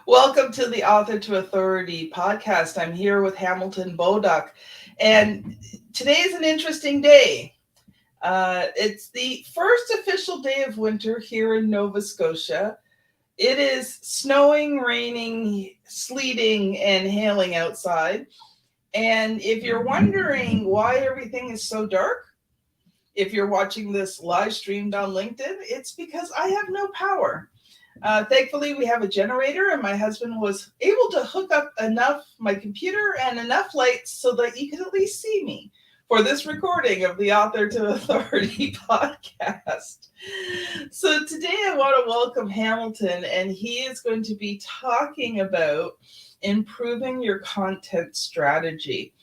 Welcome to the Author to Authority podcast. I'm here with Hamilton Bolduc, and today is an interesting day. It's the first official day of winter here in Nova Scotia. It is snowing, raining, sleeting, and hailing outside. And if you're wondering why everything is so dark, if you're watching this live streamed on LinkedIn, it's because I have no power. Thankfully, we have a generator, and my husband was able to hook up enough my computer and enough lights so that you could at least see me for this recording of the Author to Authority podcast. So today I want to welcome Hamilton, and he is going to be talking about improving your content strategy.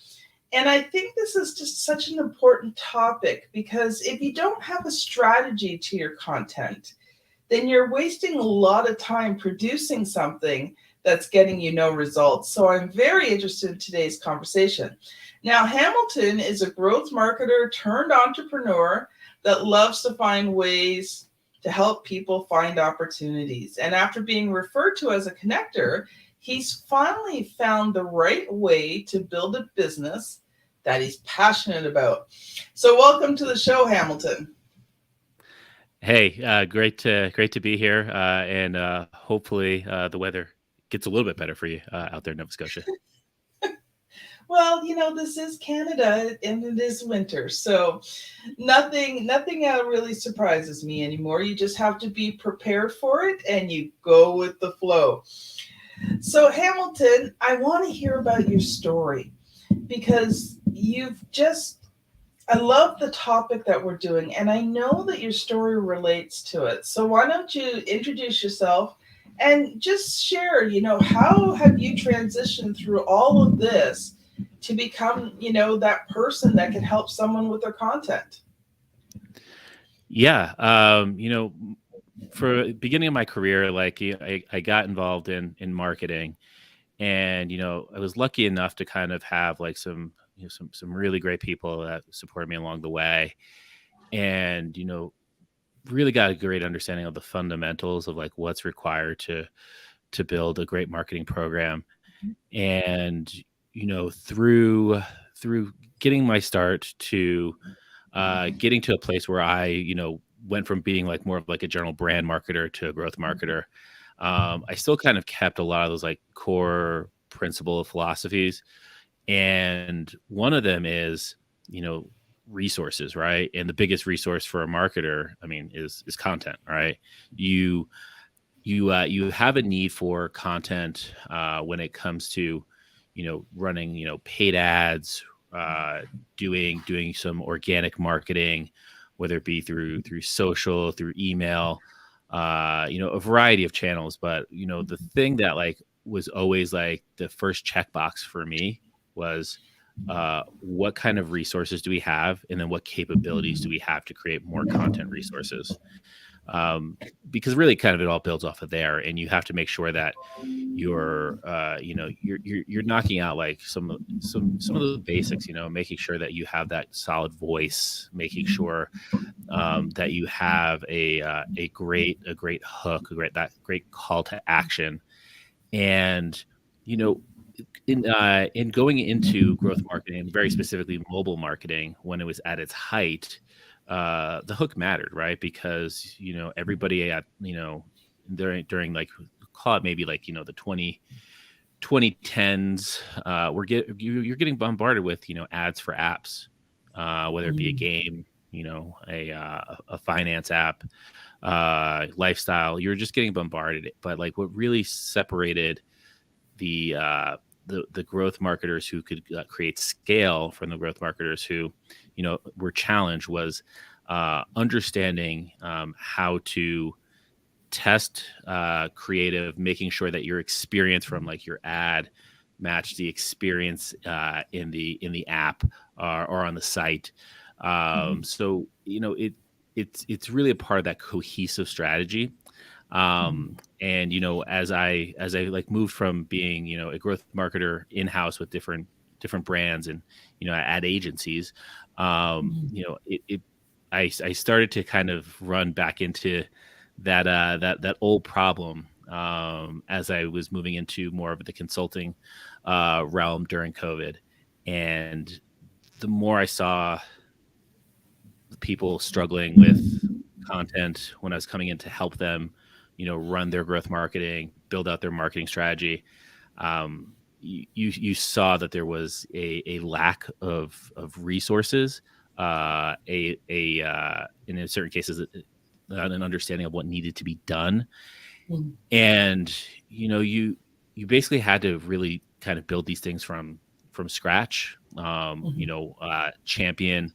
And I think this is just such an important topic because if you don't have a strategy to your content, then you're wasting a lot of time producing something that's getting you no results. So I'm very interested in today's conversation. Now, Hamilton is a growth marketer turned entrepreneur that loves to find ways to help people find opportunities. And after being referred to as a connector, he's finally found the right way to build a business that he's passionate about. So welcome to the show, Hamilton. Hey, great to be here, and hopefully the weather gets a little bit better for you out there in Nova Scotia. Well, this is Canada and it is winter. So nothing really surprises me anymore. You just have to be prepared for it and you go with the flow. So Hamilton, I want to hear about your story because I love the topic that we're doing, and I know that your story relates to it. So why don't you introduce yourself and just share, how have you transitioned through all of this to become, that person that can help someone with their content? Yeah, for the beginning of my career, I got involved in marketing, and I was lucky enough to kind of have like some really great people that supported me along the way, and really got a great understanding of the fundamentals of like what's required to build a great marketing program. And through getting my start to getting to a place where I went from being like more of like a general brand marketer to a growth marketer. I still kind of kept a lot of those like core principle philosophies, and one of them is resources, right? And the biggest resource for a marketer, I mean, is content, right? You have a need for content when it comes to running paid ads, doing some organic marketing, whether it be through social, through email, a variety of channels. But the thing that like was always like the first checkbox for me was what kind of resources do we have, and then what capabilities do we have to create more content resources, because really kind of it all builds off of there, and you have to make sure that you're knocking out like some of the basics, making sure that you have that solid voice, making sure that you have a great hook, that great call to action. And in going into growth marketing, and very specifically mobile marketing, when it was at its height, the hook mattered, right? Because everybody at during like, call it maybe like the 2010s, you're getting bombarded with ads for apps, whether it be a game, a finance app, lifestyle. You're just getting bombarded. But like what really separated the growth marketers who could create scale from the growth marketers who were challenged was understanding how to test creative, making sure that your experience from like your ad match the experience in the app or on the site. So it's really a part of that cohesive strategy. And as I like moved from being a growth marketer in house with different brands and ad agencies, I started to kind of run back into that old problem as I was moving into more of the consulting realm during COVID. And the more I saw people struggling with content when I was coming in to help them, run their growth marketing, build out their marketing strategy, you saw that there was a lack of resources, and in certain cases, an understanding of what needed to be done. Mm-hmm. And you basically had to really kind of build these things from scratch. Champion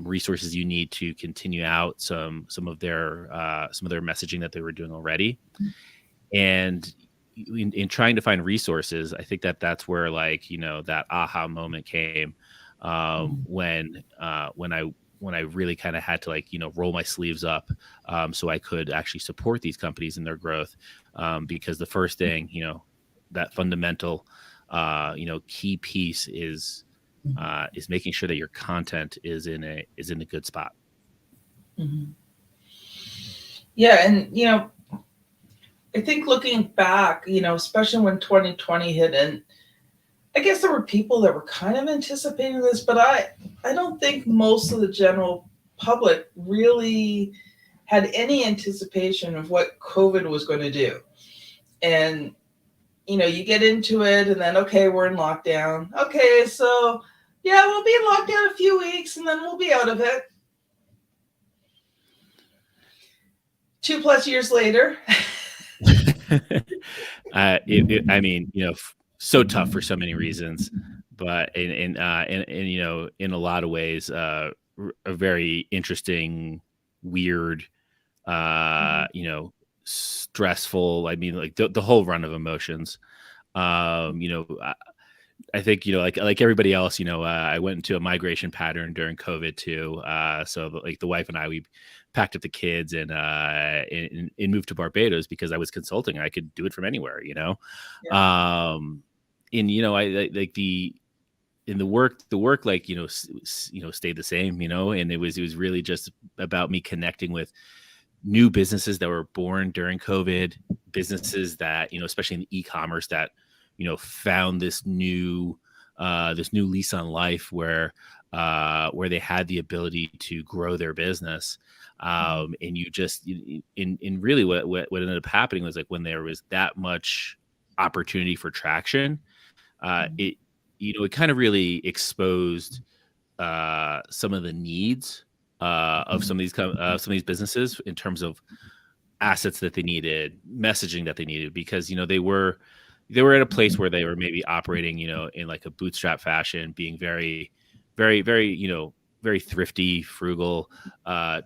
resources you need to continue out some of their messaging that they were doing already. And in trying to find resources, I think that's where that aha moment came, when I really kind of had to roll my sleeves up, so I could actually support these companies in their growth, because the first thing, that fundamental key piece is making sure that your content is in a good spot. Mm-hmm. Yeah, and I think looking back, especially when 2020 hit, and I guess there were people that were kind of anticipating this, but I don't think most of the general public really had any anticipation of what COVID was going to do. And, you get into it and then, okay, we're in lockdown. Okay, so yeah, we'll be in lockdown a few weeks and then we'll be out of it. 2+ years later. I mean, so tough for so many reasons, but in in a lot of ways, a very interesting, weird, stressful. I mean, like the whole run of emotions. I think like everybody else, I went into a migration pattern during COVID too. So like the wife and I, we packed up the kids and moved to Barbados because I was consulting. I could do it from anywhere, Yeah. And I like the work stayed the same, and it was really just about me connecting with new businesses that were born during COVID, businesses that, especially in the e-commerce, that found this new lease on life where they had the ability to grow their business. And you just in really what ended up happening was, like, when there was that much opportunity for traction, it kind of really exposed some of the needs of some of these businesses in terms of assets that they needed, messaging that they needed, because they were at a place where they were maybe operating in like a bootstrap fashion, being very, very, very very thrifty, frugal,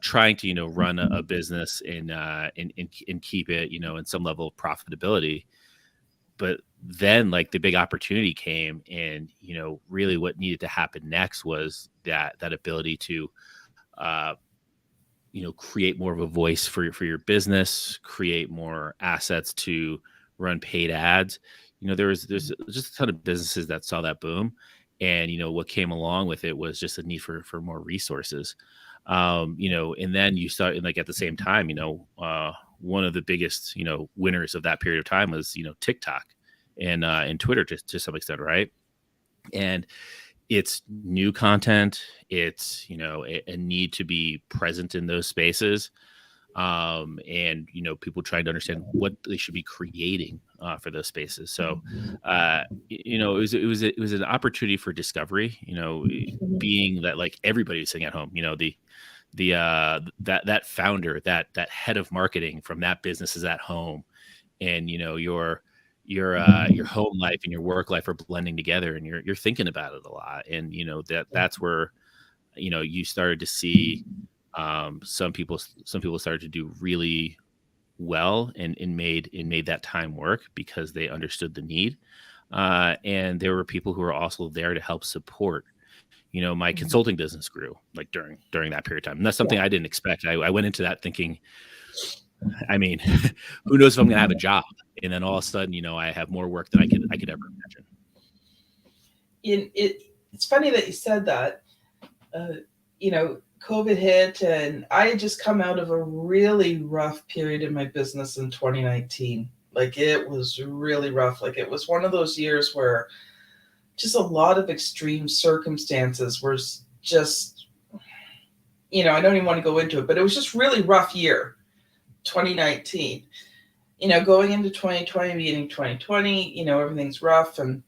trying to run a business and keep it in some level of profitability. But then, like, the big opportunity came, and really what needed to happen next was that ability to create more of a voice for your business, create more assets to run paid ads. There's just a ton of businesses that saw that boom, and what came along with it was just a need for more resources. And then you start, like, at the same time, one of the biggest winners of that period of time was TikTok and Twitter to some extent, right? And it's new content. It's a need to be present in those spaces, and people trying to understand what they should be creating for those spaces. So it was an opportunity for discovery. Being that, like, everybody was sitting at home. That founder, that head of marketing from that business is at home, and your home life and your work life are blending together, and you're thinking about it a lot. And that's where you started to see some people started to do really well and made that time work because they understood the need, and there were people who were also there to help support. My consulting business grew, like, during that period of time, and that's something I didn't expect. I went into that thinking, I mean, who knows if I'm going to have a job? And then all of a sudden, I have more work than I could ever imagine. It's funny that you said that. COVID hit, and I had just come out of a really rough period in my business in 2019. Like it was really rough. Like it was one of those years where just a lot of extreme circumstances were just, I don't even want to go into it, but it was just really rough year, 2019. Going into 2020, beginning 2020, everything's rough. And,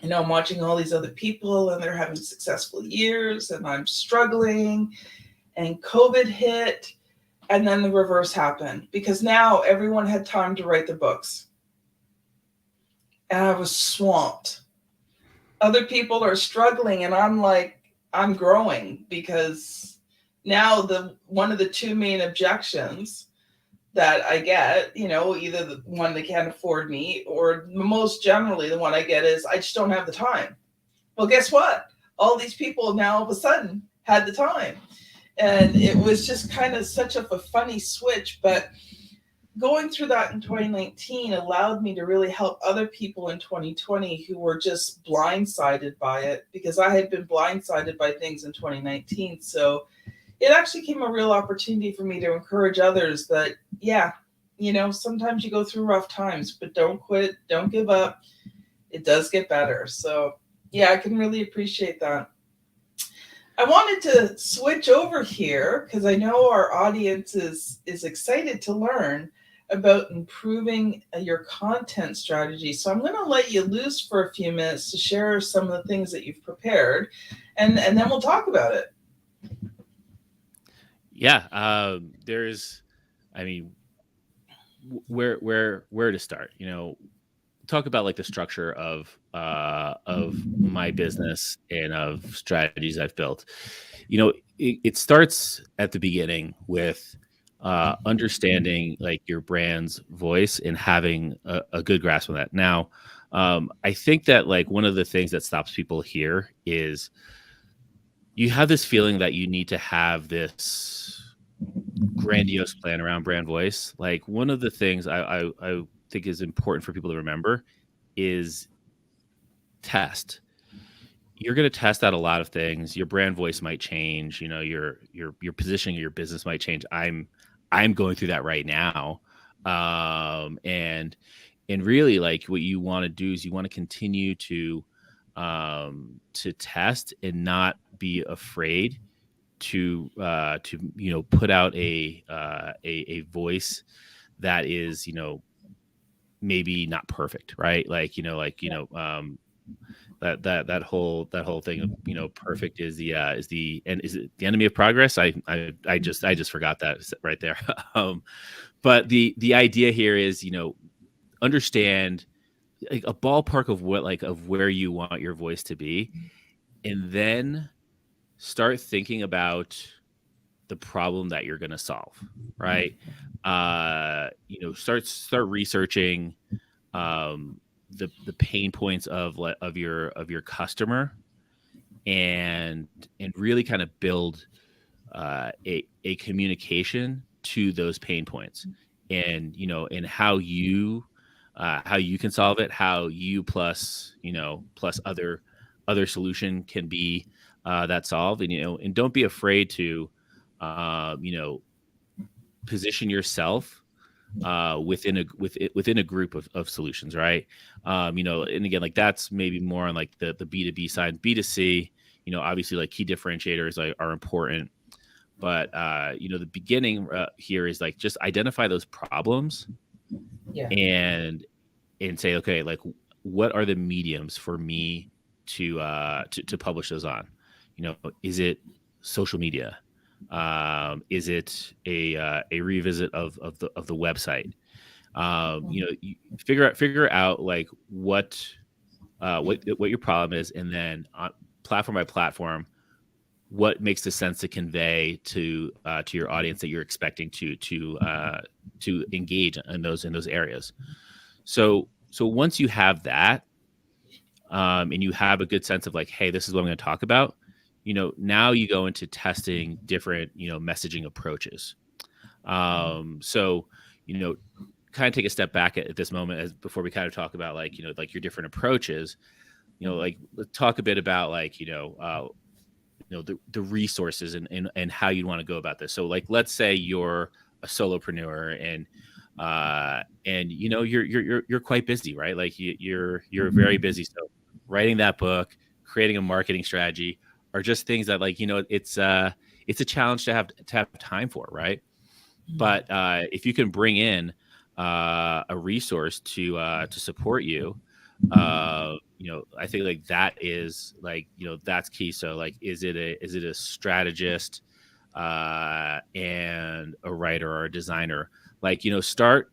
I'm watching all these other people and they're having successful years and I'm struggling. And COVID hit. And then the reverse happened because now everyone had time to write their books. And I was swamped. Other people are struggling and I'm like, I'm growing because now one of the two main objections that I get, either the one they can't afford me or most generally the one I get is I just don't have the time. Well, guess what? All these people now all of a sudden had the time. And it was just kind of such a funny switch, but going through that in 2019 allowed me to really help other people in 2020 who were just blindsided by it because I had been blindsided by things in 2019. So it actually came a real opportunity for me to encourage others that, yeah, sometimes you go through rough times, but don't quit, don't give up. It does get better. So yeah, I can really appreciate that. I wanted to switch over here because I know our audience is excited to learn about improving your content strategy. So I'm going to let you loose for a few minutes to share some of the things that you've prepared, and then we'll talk about it. Yeah, where to start? Talk about like the structure of my business and of strategies I've built. It starts at the beginning with understanding like your brand's voice and having a good grasp on that. Now, I think that like one of the things that stops people here is you have this feeling that you need to have this grandiose plan around brand voice. Like one of the things I think is important for people to remember is test. You're going to test out a lot of things. Your brand voice might change. Your positioning of your business might change. I'm going through that right now, and really like what you want to do is you want to continue to test and not be afraid to put out a voice that is maybe not perfect, right? Like that whole thing of perfect is the enemy of progress. I just forgot that right there. But the idea here is understand like a ballpark of where you want your voice to be, and then start thinking about the problem that you're going to solve, right? Start researching the pain points of your customer, and really kind of build a communication to those pain points, and and how you can solve it, how you plus other solution can be that solved, and don't be afraid to position yourself within a group of solutions, right? And again, like that's maybe more on like the B2B side. B2C, obviously like key differentiators are important, but the beginning here is like just identify those problems, Yeah. and say, okay, like what are the mediums for me to publish those on? Is it social media? Is it a revisit of the website? You figure out like what your problem is, and then platform by platform, what makes the sense to convey to your audience that you're expecting to engage in those areas. So once you have that, and you have a good sense of like, hey, this is what I'm going to talk about, now you go into testing different, messaging approaches. So, kind of take a step back at this moment before we kind of talk about like, like your different approaches, like let's talk a bit about like, the resources and how you want to go about this. So like, let's say you're a solopreneur and And you're quite busy, right? Like you're very busy. So writing that book, creating a marketing strategy, are just things that, like, it's a challenge to have time for, right? But if you can bring in a resource to support you, I think like that is like, that's key. So like, is it a strategist and a writer or a designer? Like, start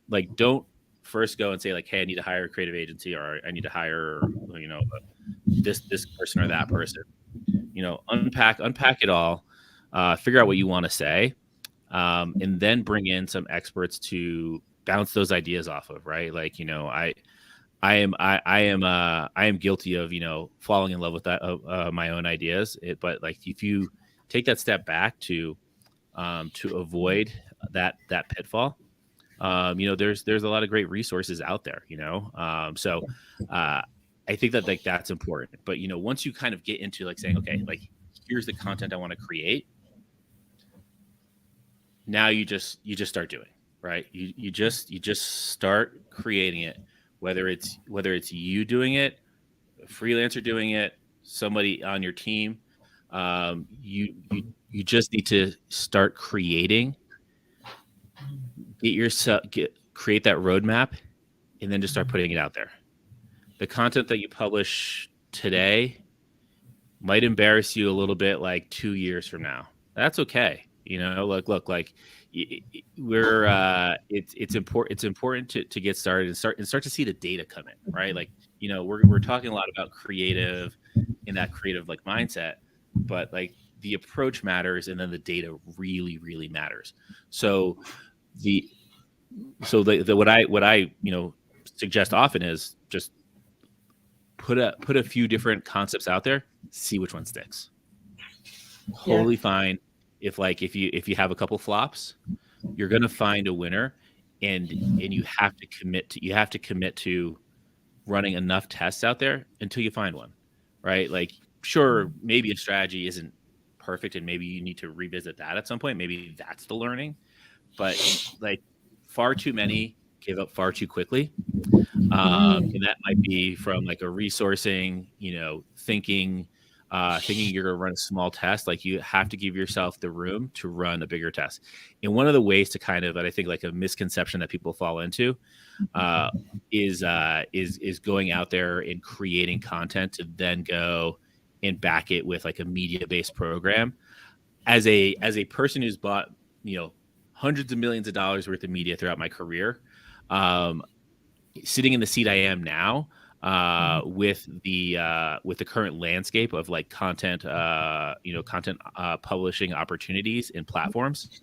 like, don't first go and say like, hey, I need to hire a creative agency, or I need to hire, this person or that person. Unpack it all, figure out what you want to say, and then bring in some experts to bounce those ideas off of, right? Like, I am guilty of, falling in love with that, my own ideas. But like, if you take that step back to avoid that pitfall, there's a lot of great resources out there, so I think that like that's important. But once you kind of get into like saying, okay, like, here's the content I want to create, now you just start doing, right? You just start creating it, whether it's you doing it, a freelancer doing it, somebody on your team. You just need to start creating, create that roadmap, and then just start putting it out there. The content that you publish today might embarrass you a little bit like 2 years from now. That's okay. Look, like, we're it's important to get started and start to see the data come in, right? Like, we're talking a lot about creative, in that creative like mindset, but like, the approach matters, and then the data really, really matters. So the what I suggest often is just put a few different concepts out there, see which one sticks. Yeah. Totally fine if you have a couple flops, you're gonna find a winner, and you have to commit to running enough tests out there until you find one, right? Like, sure, maybe a strategy isn't perfect, and maybe you need to revisit that at some point. Maybe that's the learning, but like, far too many give up far too quickly. And that might be from like a resourcing, thinking you're going to run a small test. Like, you have to give yourself the room to run a bigger test. And one of the ways to kind of, that I think, like, a misconception that people fall into, uh, is going out there and creating content to then go and back it with like a media based program. As a person who's bought, hundreds of millions of dollars worth of media throughout my career, um, sitting in the seat I am now, with the current landscape of like content publishing opportunities and platforms,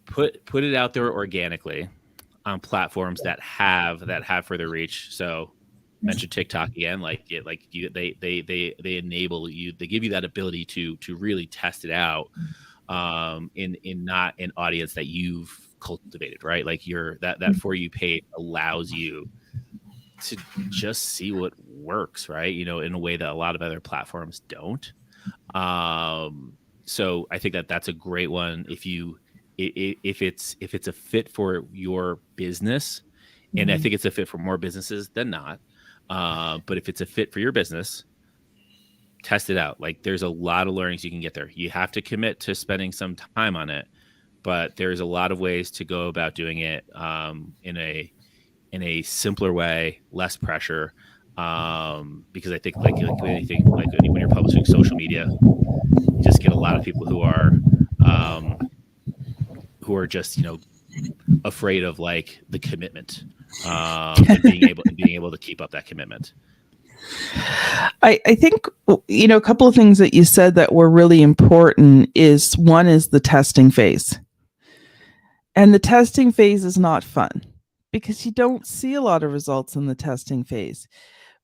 put it out there organically on platforms that have further reach. So, mention TikTok again, they enable you, they give you that ability to really test it out, in not an audience that you've cultivated, right? Like, that For You page allows you to just see what works, right? In a way that a lot of other platforms don't. So I think that that's a great one. If it's a fit for your business, and I think it's a fit for more businesses than not. But if it's a fit for your business, test it out. Like, there's a lot of learnings you can get there. You have to commit to spending some time on it, but there's a lot of ways to go about doing it, in a simpler way, less pressure. Because I think, like anything, like when you're publishing social media, you just get a lot of people who are just afraid of like the commitment, and being able to keep up that commitment. I think, a couple of things that you said that were really important is, one is the testing phase. And the testing phase is not fun because you don't see a lot of results in the testing phase.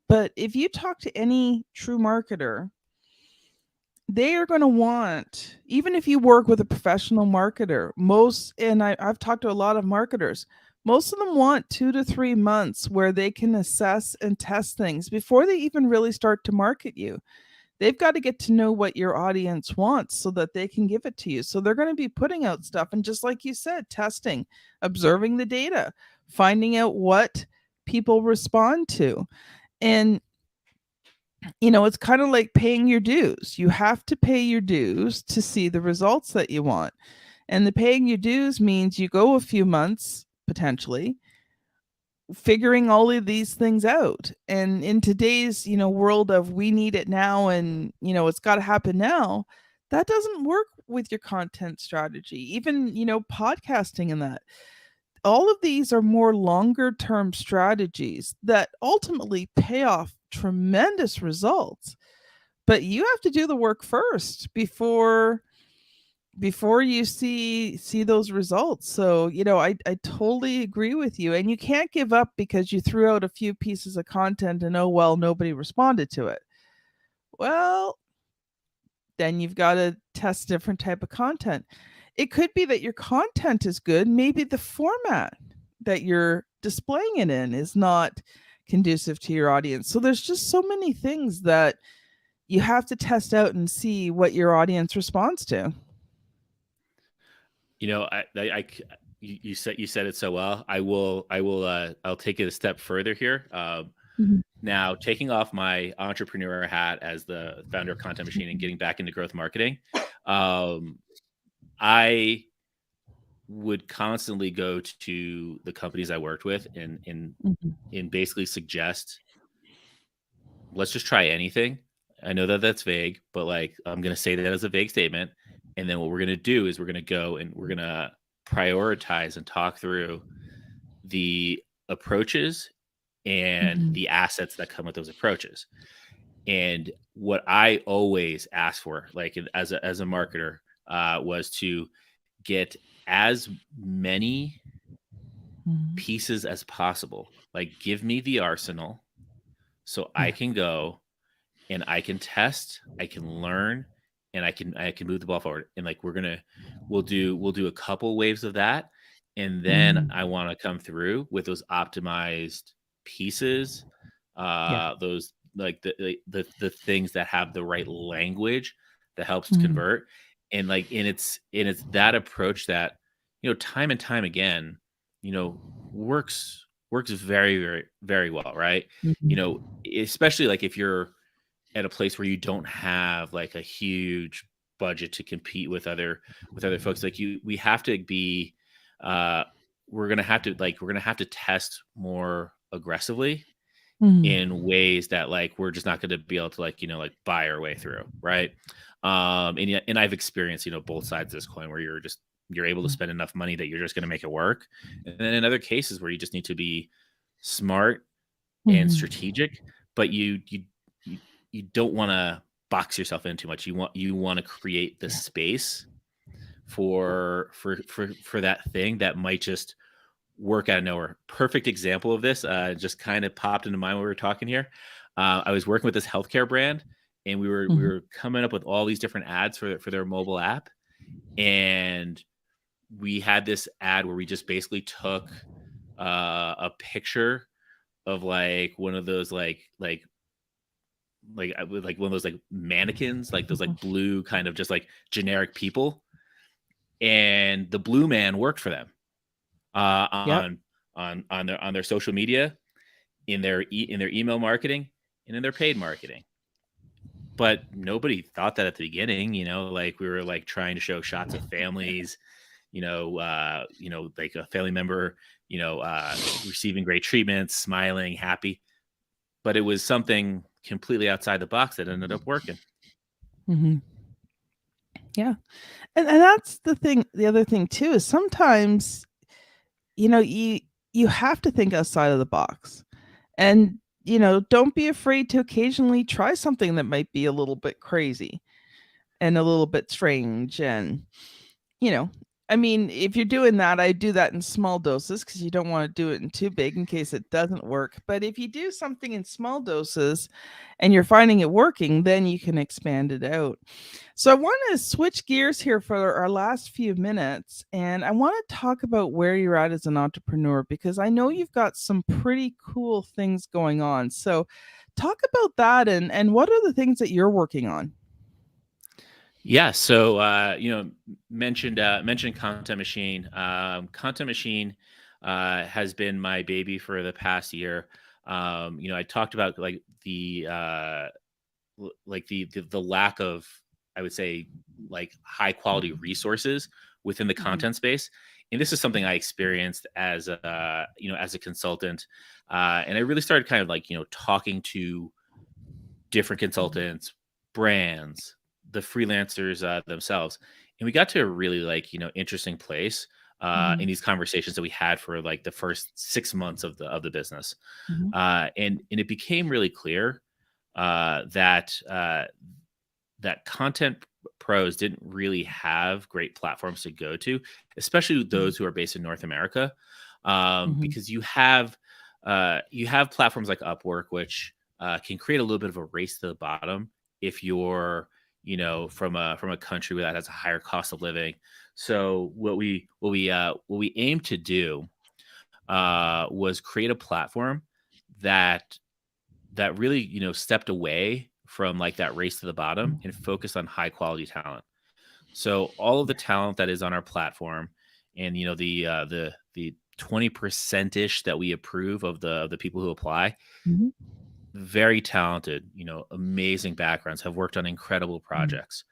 But if you talk to any true marketer, they are going to want, even if you work with a professional marketer, I've talked to a lot of marketers, most of them want 2 to 3 months where they can assess and test things before they even really start to market you. They've got to get to know what your audience wants so that they can give it to you. So they're going to be putting out stuff, and just like you said, testing, observing the data, finding out what people respond to. And it's kind of like paying your dues. You have to pay your dues to see the results that you want. And the paying your dues means you go a few months potentially figuring all of these things out. And in today's, world of we need it now and, it's got to happen now, that doesn't work with your content strategy. Even, podcasting and that. All of these are more longer term strategies that ultimately pay off tremendous results. But you have to do the work first before you see those results. So I totally agree with you, and you can't give up because you threw out a few pieces of content and, oh well, nobody responded to it. Well, then you've got to test different type of content. It could be that your content is good, maybe the format that you're displaying it in is not conducive to your audience. So there's just so many things that you have to test out and see what your audience responds to. You said it so well. I'll take it a step further here. Mhm. Now, taking off my entrepreneur hat as the founder of Content Machine and getting back into growth marketing, I would constantly go to the companies I worked with and basically suggest, let's just try anything. I know that that's vague, but like I'm going to say that as a vague statement. And then what we're going to do is we're going to go and we're going to prioritize and talk through the approaches and the assets that come with those approaches. And what I always ask for, like as a marketer, was to get as many pieces as possible. Like, give me the arsenal so I can go and I can test, I can learn, and I can move the ball forward. And like we'll do a couple waves of that, and then I want to come through with those optimized pieces, those like the things that have the right language that helps convert, and it's that approach that time and time again works very, very, very well, right? Especially like if you're at a place where you don't have like a huge budget to compete with other folks, like we have to be we're gonna have to test more aggressively in ways that like we're just not going to be able to like buy our way through, right? And I've experienced both sides of this coin where you're able to spend enough money that you're just going to make it work, and then in other cases where you just need to be smart and strategic, but you don't want to box yourself in too much. You want to create the space for that thing that might just work out of nowhere. Perfect example of this just kind of popped into mind when we were talking here. I was working with this healthcare brand, and we were coming up with all these different ads for their mobile app, and we had this ad where we just basically took a picture of like one of those like one of those like mannequins, like those like blue kind of just like generic people, and the blue man worked for them on their social media, in their email marketing, and in their paid marketing. But nobody thought that at the beginning, like we were like trying to show shots of families, like a family member, receiving great treatment, smiling, happy. But it was something completely outside the box that ended up working. Yeah. And that's the thing. The other thing too is sometimes, you have to think outside of the box, and, don't be afraid to occasionally try something that might be a little bit crazy and a little bit strange. And, I mean, if you're doing that, I do that in small doses because you don't want to do it in too big in case it doesn't work. But if you do something in small doses and you're finding it working, then you can expand it out. So I want to switch gears here for our last few minutes. And I want to talk about where you're at as an entrepreneur because I know you've got some pretty cool things going on. So talk about that and what are the things that you're working on? Yeah. So, mentioned Content Machine. Content Machine has been my baby for the past year. I talked about like the lack of, I would say, like high quality resources within the Mhm, content space, and this is something I experienced as as a consultant, and I really started kind of like talking to different mhm, consultants, brands, the freelancers themselves, and we got to a really like interesting place in mhm, these conversations that we had for like the first 6 months of the business, mhm, and it became really clear that content pros didn't really have great platforms to go to, especially mhm, those who are based in North America, mhm, because you have platforms like Upwork, which can create a little bit of a race to the bottom if you're from a country that has a higher cost of living. So what we aim to do was create a platform that really stepped away from like that race to the bottom and mhm. focused on high quality talent. So all of the talent that is on our platform, and the 20% ish that we approve of the people who apply, Mhm, very talented, amazing backgrounds, have worked on incredible mhm, projects,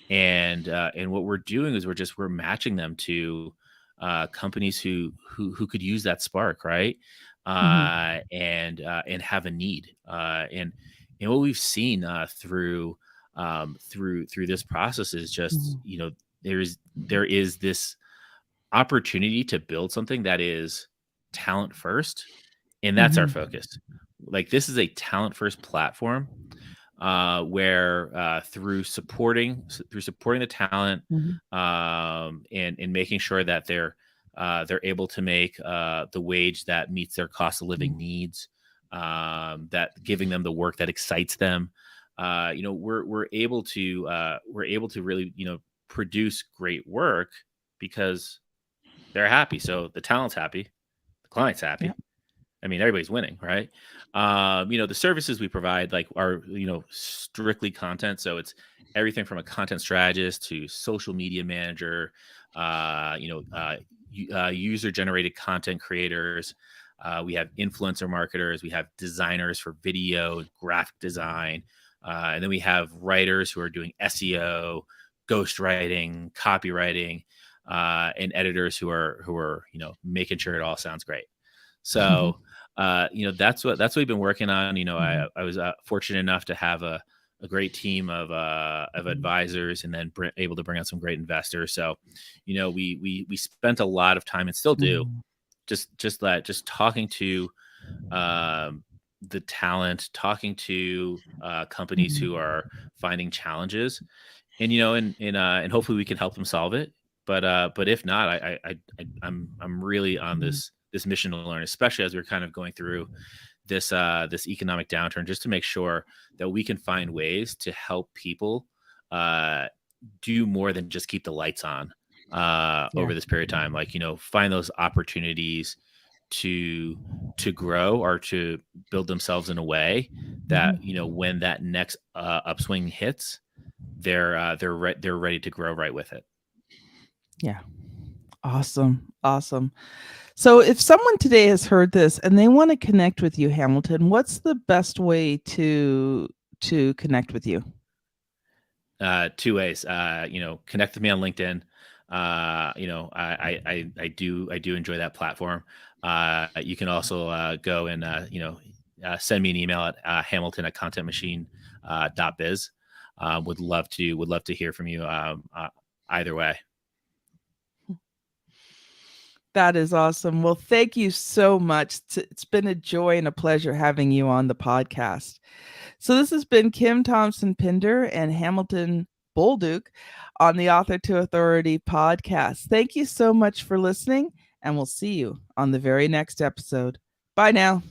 and what we're doing is we're matching them to companies who could use that spark, right? mhm, And have a need, and what we've seen through this process is just mhm, there is this opportunity to build something that is talent first, and that's our mhm, focus. Like, this is a talent first platform, where through supporting the talent, mhm, and making sure that they're able to make the wage that meets their cost of living mhm, needs, that giving them the work that excites them. We're able to really produce great work because they're happy. So the talent's happy, the client's yeah, happy. I mean, everybody's winning, right? The services we provide like are strictly content, so it's everything from a content strategist to social media manager, user generated content creators. We have influencer marketers, we have designers for video and graphic design, and then we have writers who are doing SEO, ghostwriting, copywriting, and editors who are making sure it all sounds great. So that's what we've been working on. mhm, I was fortunate enough to have a great team of mhm, advisors, and then able to bring out some great investors. So we spent a lot of time, and still do, mhm, just talking to um, the talent, talking to companies who mhm, are finding challenges, and hopefully we can help them solve it. But if not, I'm really on mhm. this mission to learn, especially as we're kind of going through this economic downturn, just to make sure that we can find ways to help people uh, do more than just keep the lights on Yeah. over this period of time. Like, find those opportunities to grow, or to build themselves in a way that Mhm. when that next upswing hits, they're ready to grow right with it. Yeah. Awesome. Awesome. So if someone today has heard this and they want to connect with you, Hamilton, what's the best way to connect with you? Two ways. Connect with me on LinkedIn. I do enjoy that platform. You can also go and send me an email at Hamilton at contentmachine .biz. Would love to hear from you, either way. That is awesome. Well, thank you so much. It's been a joy and a pleasure having you on the podcast. So this has been Kim Thompson Pinder and Hamilton Bolduc on the Author to Authority podcast. Thank you so much for listening, and we'll see you on the very next episode. Bye now.